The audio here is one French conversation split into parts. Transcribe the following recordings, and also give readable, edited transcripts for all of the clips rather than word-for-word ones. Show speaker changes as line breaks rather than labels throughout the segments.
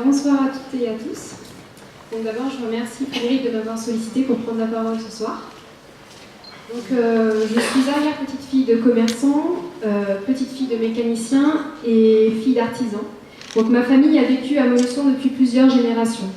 Bonsoir à toutes et à tous. Donc d'abord, je remercie Frédéric de m'avoir sollicité pour prendre la parole ce soir. Donc, je suis arrière-petite-fille de commerçant, petite-fille de mécanicien et fille d'artisan. Donc ma famille a vécu à Montluçon depuis plusieurs générations.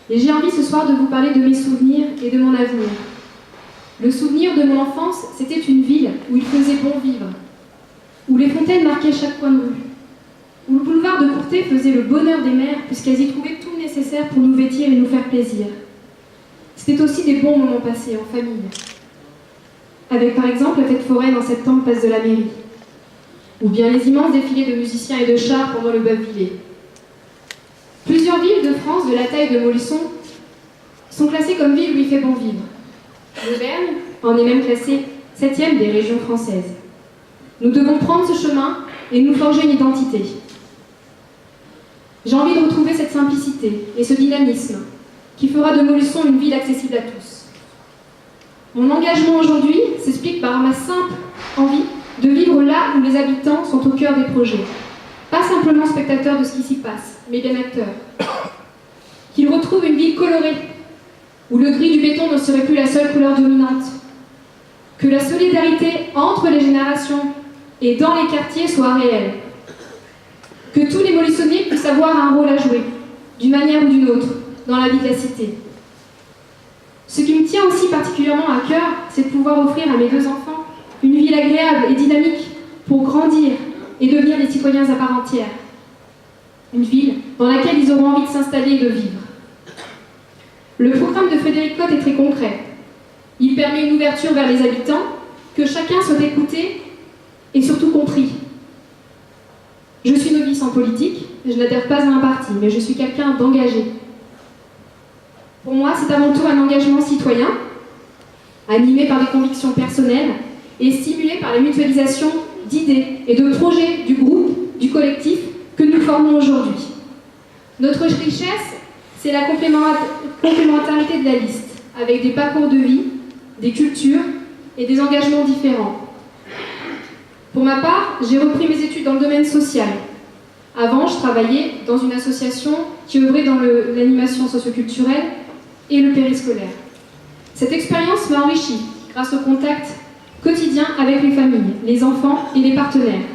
Et j'ai envie ce soir de vous parler de mes souvenirs et de mon avenir. Le souvenir de mon enfance, c'était une ville où il faisait bon vivre, où les fontaines marquaient chaque coin de rue, où le boulevard de Courtet faisait le bonheur des mères puisqu'elles y trouvaient tout le nécessaire pour nous vêtir et nous faire plaisir. C'était aussi des bons moments passés en famille, avec par exemple la fête foraine en septembre place de la mairie, ou bien les immenses défilés de musiciens et de chars pendant le Beuve-Villers. Plusieurs villes de France de la taille de Montluçon sont classées comme villes où il fait bon vivre. L'Auvergne en est même classée 7e des régions françaises. Nous devons prendre ce chemin et nous forger une identité. J'ai envie de retrouver cette simplicité et ce dynamisme qui fera de Montluçon une ville accessible à tous. Mon engagement aujourd'hui s'explique par ma simple envie de vivre là où les habitants sont au cœur des projets. Pas simplement spectateurs de ce qui s'y passe, mais bien acteurs. Qu'ils retrouvent une ville colorée, où le gris du béton ne serait plus la seule couleur dominante. Que la solidarité entre les générations et dans les quartiers soit réelle. Que tous les Montluçonniers puissent avoir un rôle à jouer, d'une manière ou d'une autre, dans la vie de la cité. Ce qui me tient aussi particulièrement à cœur, c'est de pouvoir offrir à mes deux enfants une ville agréable et dynamique pour grandir et devenir des citoyens à part entière. Une ville dans laquelle ils auront envie de s'installer et de vivre. Le programme de Frédéric Cotte est très concret. Il permet une ouverture vers les habitants, que chacun soit écouté et surtout compris. Je suis novice en politique, je n'adhère pas à un parti, mais je suis quelqu'un d'engagé. Pour moi, c'est avant tout un engagement citoyen, animé par des convictions personnelles et stimulé par la mutualisation d'idées et de projets du groupe, du collectif que nous formons aujourd'hui. Notre richesse, c'est la complémentarité de la liste, avec des parcours de vie, des cultures et des engagements différents. Pour ma part, j'ai repris mes études dans le domaine social. Avant, je travaillais dans une association qui œuvrait dans l'animation socioculturelle et le périscolaire. Cette expérience m'a enrichie grâce au contact quotidien avec les familles, les enfants et les partenaires.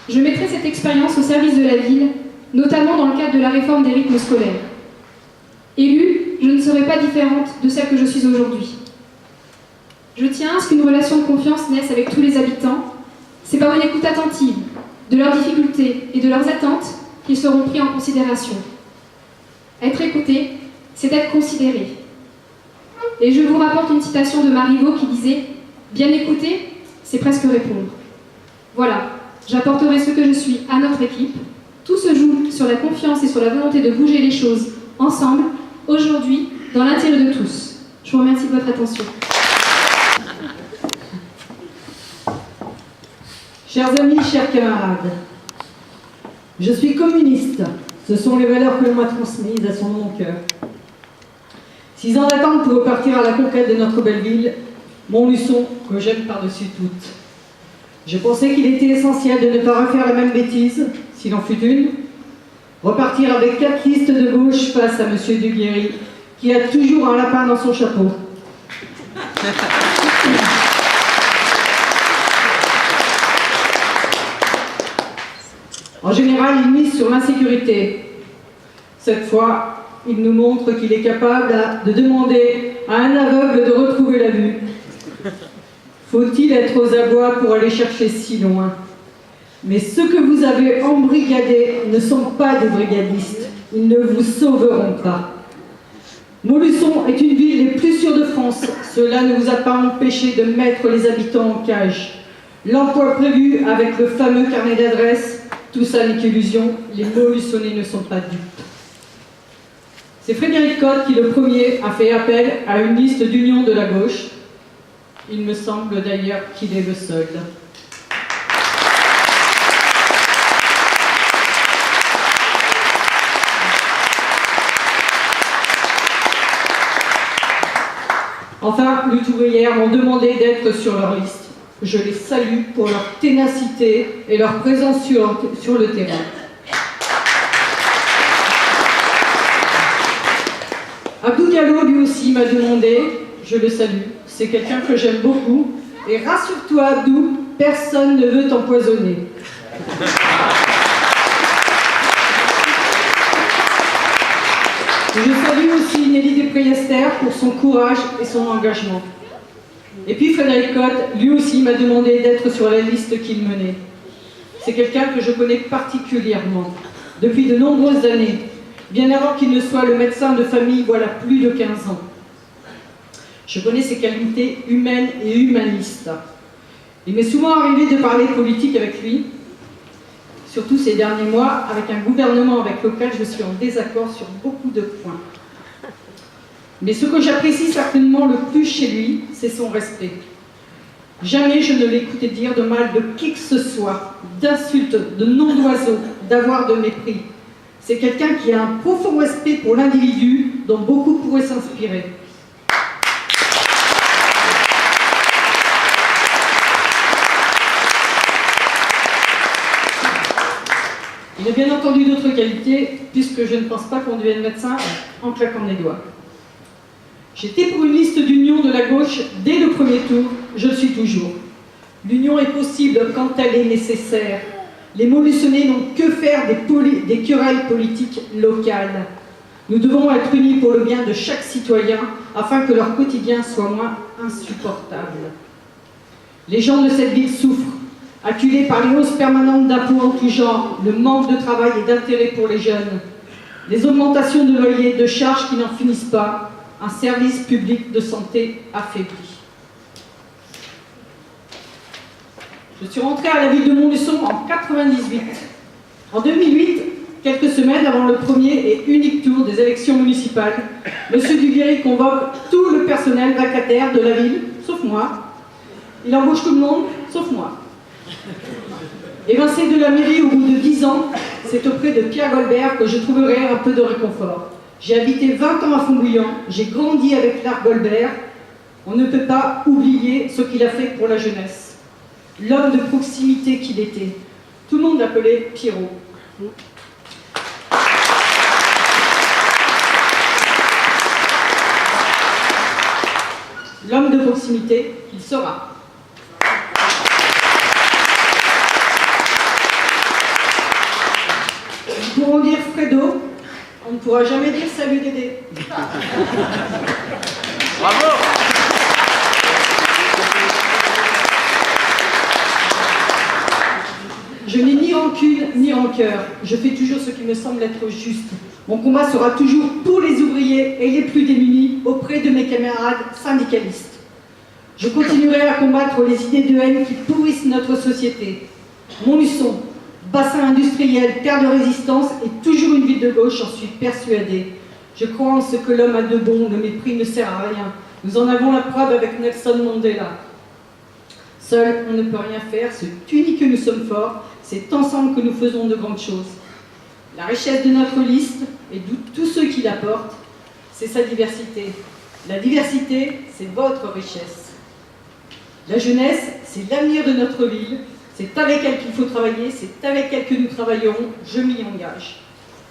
Je mettrai cette expérience au service de la ville, notamment dans le cadre de la réforme des rythmes scolaires. Élue, je ne serai pas différente de celle que je suis aujourd'hui. Je tiens à ce qu'une relation de confiance naisse avec tous les habitants. C'est par une écoute attentive de leurs difficultés et de leurs attentes qu'ils seront pris en considération. Être écouté, c'est être considéré. Et je vous rapporte une citation de Marivaux qui disait « Bien écouter, c'est presque répondre ». Voilà, j'apporterai ce que je suis à notre équipe. Tout se joue sur la confiance et sur la volonté de bouger les choses ensemble, aujourd'hui, dans l'intérêt de tous. Je vous remercie de votre attention.
Chers amis, chers camarades, je suis communiste. Ce sont les valeurs que l'on m'a transmises à son mon cœur. 6 ans d'attente pour repartir à la conquête de notre belle ville, Montluçon, que j'aime par-dessus toutes. Je pensais qu'il était essentiel de ne pas refaire la même bêtise, s'il en fut une. Repartir avec 4 listes de gauche face à M. Duguerry, qui a toujours un lapin dans son chapeau. En général, il mise sur l'insécurité. Cette fois, il nous montre qu'il est capable de demander à un aveugle de retrouver la vue. Faut-il être aux abois pour aller chercher si loin? Mais ceux que vous avez embrigadés ne sont pas des brigadistes. Ils ne vous sauveront pas. Montluçon est une ville les plus sûres de France. Cela ne vous a pas empêché de mettre les habitants en cage. L'emploi prévu avec le fameux carnet d'adresses, tout ça n'est qu'illusion, les Montluçonnais ne sont pas dupes. C'est Frédéric Cotte qui, le premier, a fait appel à une liste d'union de la gauche. Il me semble d'ailleurs qu'il est le seul. Enfin, lutte ouvrière m'ont demandé d'être sur leur liste. Je les salue pour leur ténacité et leur présence sur le terrain. Abdou Diallo, lui aussi, m'a demandé, je le salue, c'est quelqu'un que j'aime beaucoup, et rassure-toi Abdou, personne ne veut t'empoisonner. Je salue aussi Nelly Despriester pour son courage et son engagement. Et puis Frédéric Cotte, lui aussi, m'a demandé d'être sur la liste qu'il menait. C'est quelqu'un que je connais particulièrement, depuis de nombreuses années, bien avant qu'il ne soit le médecin de famille voilà plus de 15 ans. Je connais ses qualités humaines et humanistes. Il m'est souvent arrivé de parler politique avec lui, surtout ces derniers mois, avec un gouvernement avec lequel je suis en désaccord sur beaucoup de points. Mais ce que j'apprécie certainement le plus chez lui, c'est son respect. Jamais je ne l'ai écouté dire de mal de qui que ce soit, d'insultes, de nom d'oiseau, d'avoir de mépris. C'est quelqu'un qui a un profond respect pour l'individu dont beaucoup pourraient s'inspirer. Il a bien entendu d'autres qualités, puisque je ne pense pas qu'on devienne médecin en claquant les doigts. J'étais pour une liste d'union de la gauche dès le premier tour, je le suis toujours. L'union est possible quand elle est nécessaire. Les Montluçonnais n'ont que faire des querelles politiques locales. Nous devons être unis pour le bien de chaque citoyen, afin que leur quotidien soit moins insupportable. Les gens de cette ville souffrent, acculés par les hausses permanentes d'impôts en tout genre, le manque de travail et d'intérêt pour les jeunes, les augmentations de loyers, de charges qui n'en finissent pas, un service public de santé affaibli. Je suis rentrée à la ville de Montluçon en 1998. En 2008, quelques semaines avant le premier et unique tour des élections municipales, M. Duguerry convoque tout le personnel vacataire de la ville, sauf moi. Il embauche tout le monde, sauf moi. Évincé de la mairie au bout de 10 ans, c'est auprès de Pierre Golbert que je trouverai un peu de réconfort. J'ai habité 20 ans à Font-Bouillant, j'ai grandi avec l'art Golbert. On ne peut pas oublier ce qu'il a fait pour la jeunesse. L'homme de proximité qu'il était. Tout le monde l'appelait Pierrot. L'homme de proximité qu'il sera. Nous pourrons dire Fredo, on ne pourra jamais dire salut Dédé.
Bravo!
Je n'ai ni rancune ni rancœur. Je fais toujours ce qui me semble être juste. Mon combat sera toujours pour les ouvriers et les plus démunis auprès de mes camarades syndicalistes. Je continuerai à combattre les idées de haine qui pourrissent notre société. Montluçon, bassin industriel, terre de résistance et toujours une ville de gauche, j'en suis persuadée. Je crois en ce que l'homme a de bon, le mépris ne sert à rien. Nous en avons la preuve avec Nelson Mandela. Seul, on ne peut rien faire, c'est uni que nous sommes forts, c'est ensemble que nous faisons de grandes choses. La richesse de notre liste, et de tous ceux qui la portent, c'est sa diversité. La diversité, c'est votre richesse. La jeunesse, c'est l'avenir de notre ville, c'est avec elle qu'il faut travailler, c'est avec elle que nous travaillerons, je m'y engage.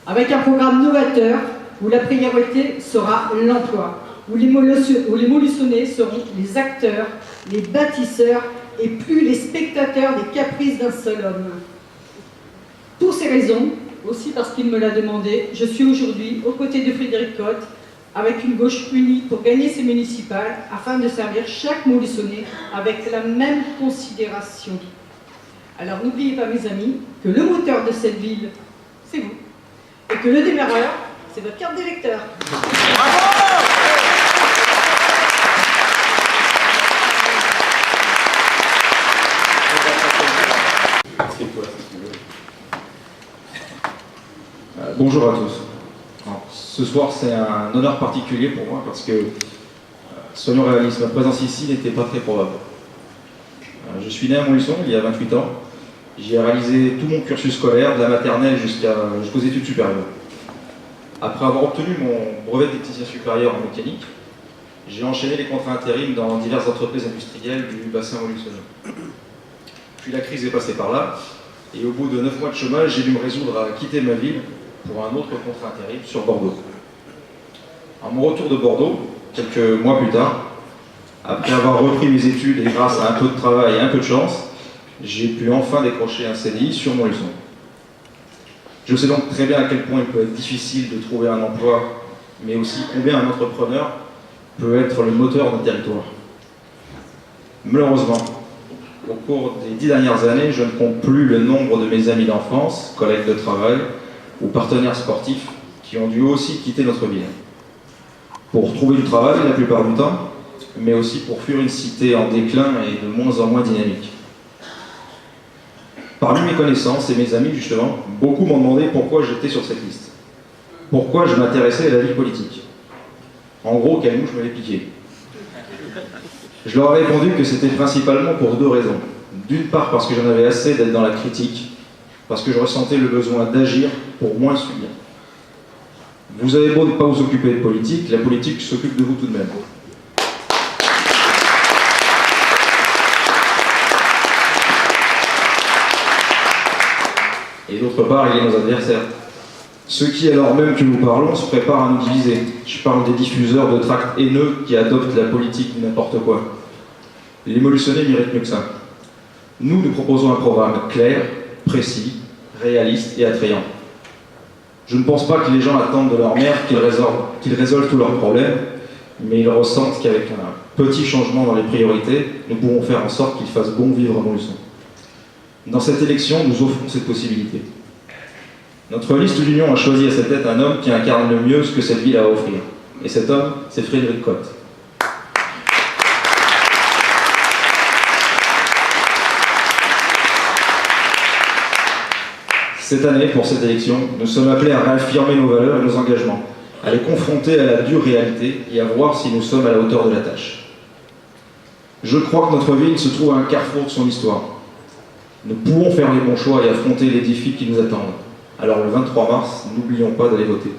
Avec un programme novateur, où la priorité sera l'emploi, où les Montluçonnais seront les acteurs, les bâtisseurs, et plus les spectateurs des caprices d'un seul homme. Pour ces raisons, aussi parce qu'il me l'a demandé, je suis aujourd'hui aux côtés de Frédéric Cotte, avec une gauche unie pour gagner ces municipales, afin de servir chaque Montluçonnais avec la même considération. Alors n'oubliez pas, mes amis, que le moteur de cette ville, c'est vous, et que le démarreur, c'est votre carte d'électeur.
Bravo!
Bonjour à tous. Alors, ce soir, c'est un honneur particulier pour moi parce que, soyons réalistes, ma présence ici n'était pas très probable. Je suis né à Montluçon il y a 28 ans. J'y ai réalisé tout mon cursus scolaire, de la maternelle jusqu'aux études supérieures. Après avoir obtenu mon brevet de technicien supérieur en mécanique, j'ai enchaîné les contrats intérim dans diverses entreprises industrielles du bassin montluçonnais. Puis la crise est passée par là, et au bout de 9 mois de chômage, j'ai dû me résoudre à quitter ma ville pour un autre contrat intérim sur Bordeaux. À mon retour de Bordeaux, quelques mois plus tard, après avoir repris mes études et grâce à un peu de travail et un peu de chance, j'ai pu enfin décrocher un CDI sur Montluçon. Je sais donc très bien à quel point il peut être difficile de trouver un emploi, mais aussi combien un entrepreneur peut être le moteur d'un territoire. Malheureusement, au cours des 10 dernières années, je ne compte plus le nombre de mes amis d'enfance, collègues de travail ou partenaires sportifs qui ont dû aussi quitter notre ville. Pour trouver du travail la plupart du temps, mais aussi pour fuir une cité en déclin et de moins en moins dynamique. Parmi mes connaissances et mes amis, justement, beaucoup m'ont demandé pourquoi j'étais sur cette liste. Pourquoi je m'intéressais à la vie politique. En gros, quelle mouche m'avait piqué. Je leur ai répondu que c'était principalement pour deux raisons. D'une part parce que j'en avais assez d'être dans la critique, parce que je ressentais le besoin d'agir pour moins subir. Vous avez beau ne pas vous occuper de politique, la politique s'occupe de vous tout de même. Et d'autre part, il y a nos adversaires. Ceux qui, alors même que nous parlons, se préparent à nous diviser. Je parle des diffuseurs de tracts haineux qui adoptent la politique n'importe quoi. Les Montluçonnais méritent mieux que ça. Nous proposons un programme clair, précis, réaliste et attrayant. Je ne pense pas que les gens attendent de leur maire qu'ils résolvent tous leurs problèmes, mais ils ressentent qu'avec un petit changement dans les priorités, nous pourrons faire en sorte qu'ils fassent bon vivre à Montluçon. Dans cette élection, nous offrons cette possibilité. Notre liste d'union a choisi à sa tête un homme qui incarne le mieux ce que cette ville a à offrir. Et cet homme, c'est Frédéric Cotte. Cette année, pour cette élection, nous sommes appelés à réaffirmer nos valeurs et nos engagements, à les confronter à la dure réalité et à voir si nous sommes à la hauteur de la tâche. Je crois que notre ville se trouve à un carrefour de son histoire. Nous pouvons faire les bons choix et affronter les défis qui nous attendent. Alors le 23 mars, n'oublions pas d'aller voter.